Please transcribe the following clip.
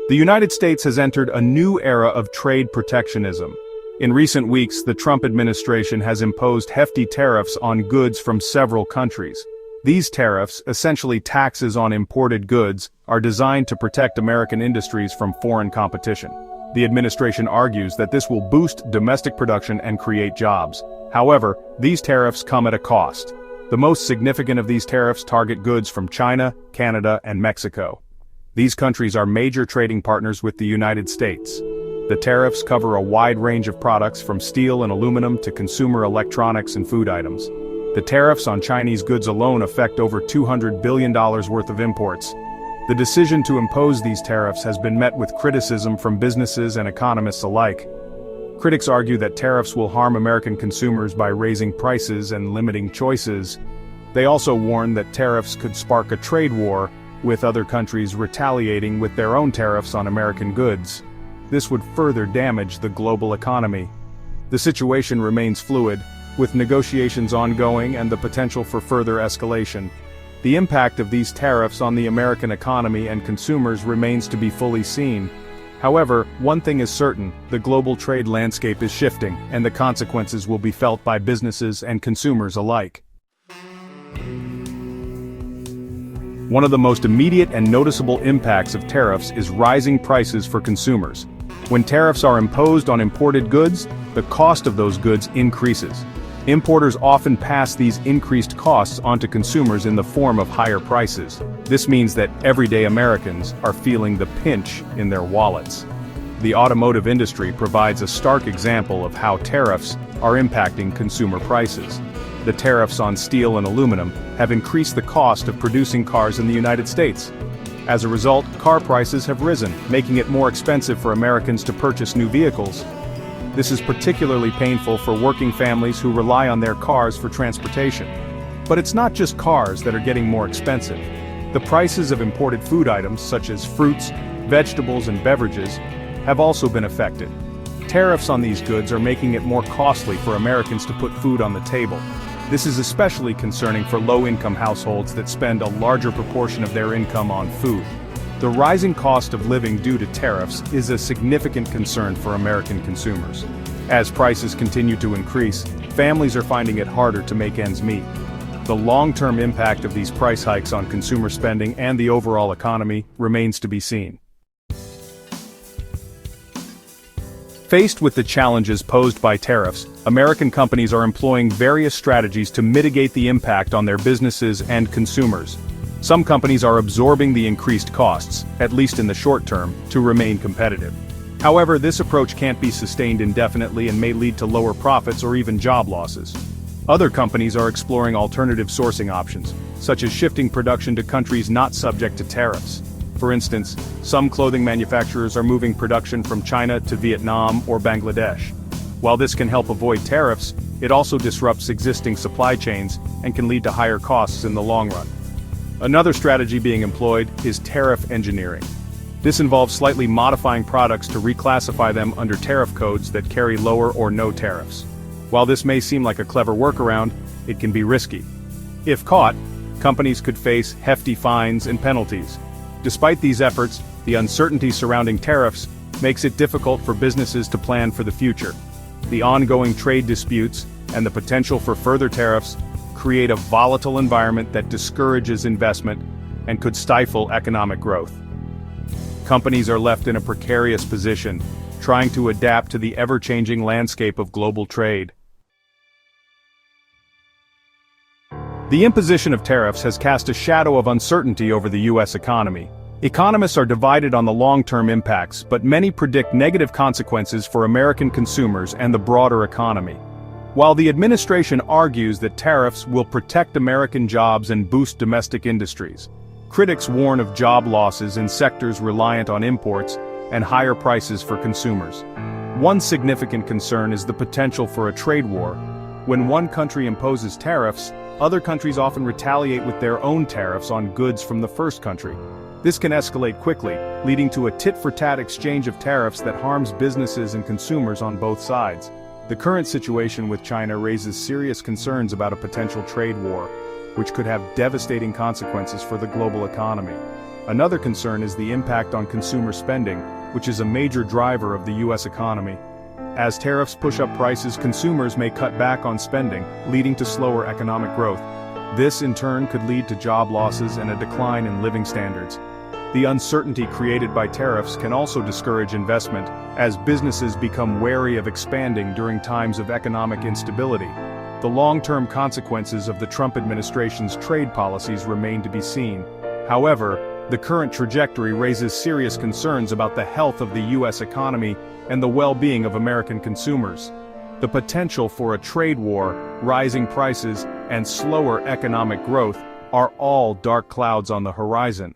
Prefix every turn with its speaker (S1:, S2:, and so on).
S1: The United States has entered a new era of trade protectionism. In recent weeks, the Trump administration has imposed hefty tariffs on goods from several countries. These tariffs, essentially taxes on imported goods, are designed to protect American industries from foreign competition. The administration argues that this will boost domestic production and create jobs. However, these tariffs come at a cost. The most significant of these tariffs target goods from China, Canada, and Mexico. These countries are major trading partners with the United States. The tariffs cover a wide range of products from steel and aluminum to consumer electronics and food items. The tariffs on Chinese goods alone affect over $200 billion worth of imports. The decision to impose these tariffs has been met with criticism from businesses and economists alike. Critics argue that tariffs will harm American consumers by raising prices and limiting choices. They also warn that tariffs could spark a trade war, with other countries retaliating with their own tariffs on American goods. This would further damage the global economy. The situation remains fluid, with negotiations ongoing and the potential for further escalation. The impact of these tariffs on the American economy and consumers remains to be fully seen. However, one thing is certain: the global trade landscape is shifting, and the consequences will be felt by businesses and consumers alike. One of the most immediate and noticeable impacts of tariffs is rising prices for consumers. When tariffs are imposed on imported goods, the cost of those goods increases. Importers often pass these increased costs onto consumers in the form of higher prices. This means that everyday Americans are feeling the pinch in their wallets. The automotive industry provides a stark example of how tariffs are impacting consumer prices. The tariffs on steel and aluminum have increased the cost of producing cars in the United States. As a result, car prices have risen, making it more expensive for Americans to purchase new vehicles. This is particularly painful for working families who rely on their cars for transportation. But it's not just cars that are getting more expensive. The prices of imported food items such as fruits, vegetables, and beverages have also been affected. Tariffs on these goods are making it more costly for Americans to put food on the table. This is especially concerning for low-income households that spend a larger proportion of their income on food. The rising cost of living due to tariffs is a significant concern for American consumers. As prices continue to increase, families are finding it harder to make ends meet. The long-term impact of these price hikes on consumer spending and the overall economy remains to be seen. Faced with the challenges posed by tariffs, American companies are employing various strategies to mitigate the impact on their businesses and consumers. Some companies are absorbing the increased costs, at least in the short term, to remain competitive. However, this approach can't be sustained indefinitely and may lead to lower profits or even job losses. Other companies are exploring alternative sourcing options, such as shifting production to countries not subject to tariffs. For instance, some clothing manufacturers are moving production from China to Vietnam or Bangladesh. While this can help avoid tariffs, it also disrupts existing supply chains and can lead to higher costs in the long run. Another strategy being employed is tariff engineering. This involves slightly modifying products to reclassify them under tariff codes that carry lower or no tariffs. While this may seem like a clever workaround, it can be risky. If caught, companies could face hefty fines and penalties. Despite these efforts, the uncertainty surrounding tariffs makes it difficult for businesses to plan for the future. The ongoing trade disputes and the potential for further tariffs create a volatile environment that discourages investment and could stifle economic growth. Companies are left in a precarious position, trying to adapt to the ever-changing landscape of global trade. The imposition of tariffs has cast a shadow of uncertainty over the U.S. economy. Economists are divided on the long-term impacts, but many predict negative consequences for American consumers and the broader economy. While the administration argues that tariffs will protect American jobs and boost domestic industries, critics warn of job losses in sectors reliant on imports and higher prices for consumers. One significant concern is the potential for a trade war. When one country imposes tariffs, other countries often retaliate with their own tariffs on goods from the first country. This can escalate quickly, leading to a tit-for-tat exchange of tariffs that harms businesses and consumers on both sides. The current situation with China raises serious concerns about a potential trade war, which could have devastating consequences for the global economy. Another concern is the impact on consumer spending, which is a major driver of the U.S. economy. As tariffs push up prices, consumers may cut back on spending, leading to slower economic growth. This, in turn, could lead to job losses and a decline in living standards. The uncertainty created by tariffs can also discourage investment, as businesses become wary of expanding during times of economic instability. The long-term consequences of the Trump administration's trade policies remain to be seen. However, the current trajectory raises serious concerns about the health of the U.S. economy and the well-being of American consumers. The potential for a trade war, rising prices, and slower economic growth are all dark clouds on the horizon.